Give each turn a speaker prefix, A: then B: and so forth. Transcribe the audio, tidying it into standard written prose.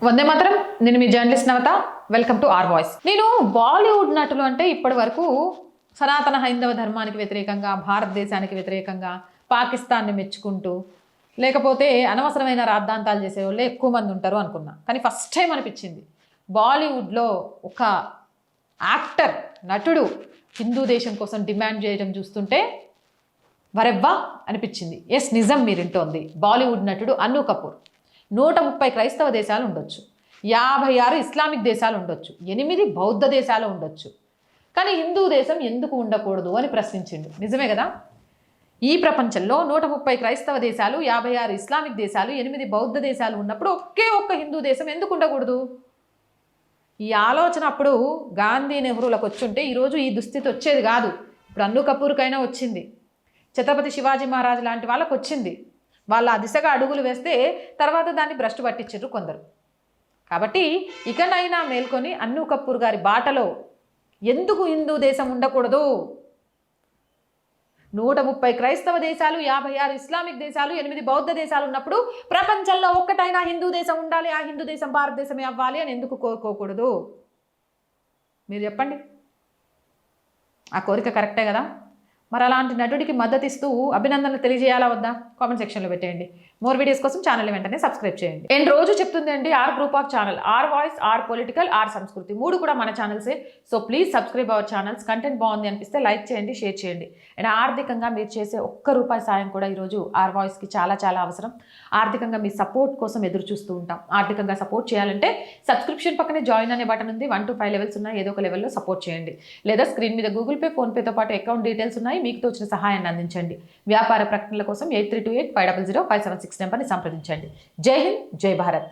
A: వందే మాత్రం. నేను మీ journalist Navatha. Welcome to R voice. నేను బాలీవుడ్ నటులు అంటే ఇప్పటి వరకు సనాతన హైందవ ధర్మానికి వ్యతిరేకంగా, భారతదేశానికి వ్యతిరేకంగా, పాకిస్తాన్ని మెచ్చుకుంటూ, లేకపోతే అనవసరమైన రాద్ధాంతాలు చేసేవాళ్ళు ఎక్కువ మంది ఉంటారు అనుకున్నా. కానీ ఫస్ట్ టైం అనిపించింది బాలీవుడ్లో ఒక యాక్టర్, నటుడు హిందూ దేశం కోసం డిమాండ్ చేయడం చూస్తుంటే వరెవ్వా అనిపించింది. ఎస్, నిజం మీరింటోంది. బాలీవుడ్ నటుడు అన్ను కపూర్. 130 క్రైస్తవ దేశాలు ఉండొచ్చు, 56 ఇస్లామిక్ దేశాలు ఉండొచ్చు, 8 బౌద్ధ దేశాలు ఉండొచ్చు, కానీ హిందూ దేశం ఎందుకు ఉండకూడదు అని ప్రశ్నించిండు. నిజమే కదా? ఈ ప్రపంచంలో 130 క్రైస్తవ దేశాలు, 56 ఇస్లామిక్ దేశాలు, 8 బౌద్ధ దేశాలు ఉన్నప్పుడు ఒకే ఒక్క హిందూ దేశం ఎందుకు ఉండకూడదు? ఈ ఆలోచన అప్పుడు గాంధీ, నెహ్రూలకు వచ్చుంటే ఈరోజు ఈ దుస్థితి వచ్చేది కాదు. ఇప్పుడు అన్ను కపూర్కైనా వచ్చింది, ఛత్రపతి శివాజీ మహారాజ్ లాంటి వాళ్ళకు వచ్చింది. వాళ్ళ ఆ దిశగా అడుగులు వేస్తే తర్వాత దాన్ని భ్రష్టు పట్టించారు కొందరు. కాబట్టి ఇకనైనా మేల్కొని అన్ను కపూర్ గారి బాటలో ఎందుకు హిందూ దేశం ఉండకూడదు? 130 క్రైస్తవ దేశాలు, 56 ఇస్లామిక్ దేశాలు, 8 బౌద్ధ దేశాలు ఉన్నప్పుడు ప్రపంచంలో ఒక్కటైనా హిందూ దేశం ఉండాలి, ఆ హిందూ దేశం భారతదేశమే అవ్వాలి అని ఎందుకు కోరుకోకూడదు? మీరు చెప్పండి. ఆ కోరిక కరెక్టే కదా? మరి అలాంటి నటుడికి మద్దతు ఇస్తూ అభినందనలు తెలియజేయాలా వద్దా? కామెంట్ సెక్షన్లో పెట్టేయండి. మోర్ వీడియోస్ కోసం ఛానల్ వెంటనే సబ్స్క్రైబ్ చేయండి. నేను రోజు చెప్తుంది అండి, R group of channel, R voice, R political, R Samskriti, 3 కూడా మన ఛానల్సే. So please subscribe our channels. Content బాగుంది అనిపిస్తే లైక్ చేయండి, షేర్ చేయండి. అండ్ ఆర్థికంగా మీరు చేసే ₹1 సాయం కూడా ఈరోజు ఆర్ వాయిస్కి చాలా చాలా అవసరం. ఆర్థికంగా మీ సపోర్ట్ కోసం ఎదురు చూస్తూ ఉంటాం. ఆర్థికంగా సపోర్ట్ చేయాలంటే సబ్స్క్రిప్షన్ పక్కనే జాయిన్ అనే బటన్ ఉంది. 1 to 5 లెవెల్స్ ఉన్నాయి. ఏదో ఒక లెవెల్లో సపోర్ట్ చేయండి. లేదా స్క్రీన్ మీద గూగుల్ పే, ఫోన్పేతో పాటు అకౌంట్ డీటెయిల్స్ ఉన్నాయి. మీకు తోచిన సహాయాన్ని అందించండి. వ్యాపార ప్రకటనల కోసం 8328 500 576 నెంబర్ని సంప్రదించండి. జై హింద్, జై భారత్.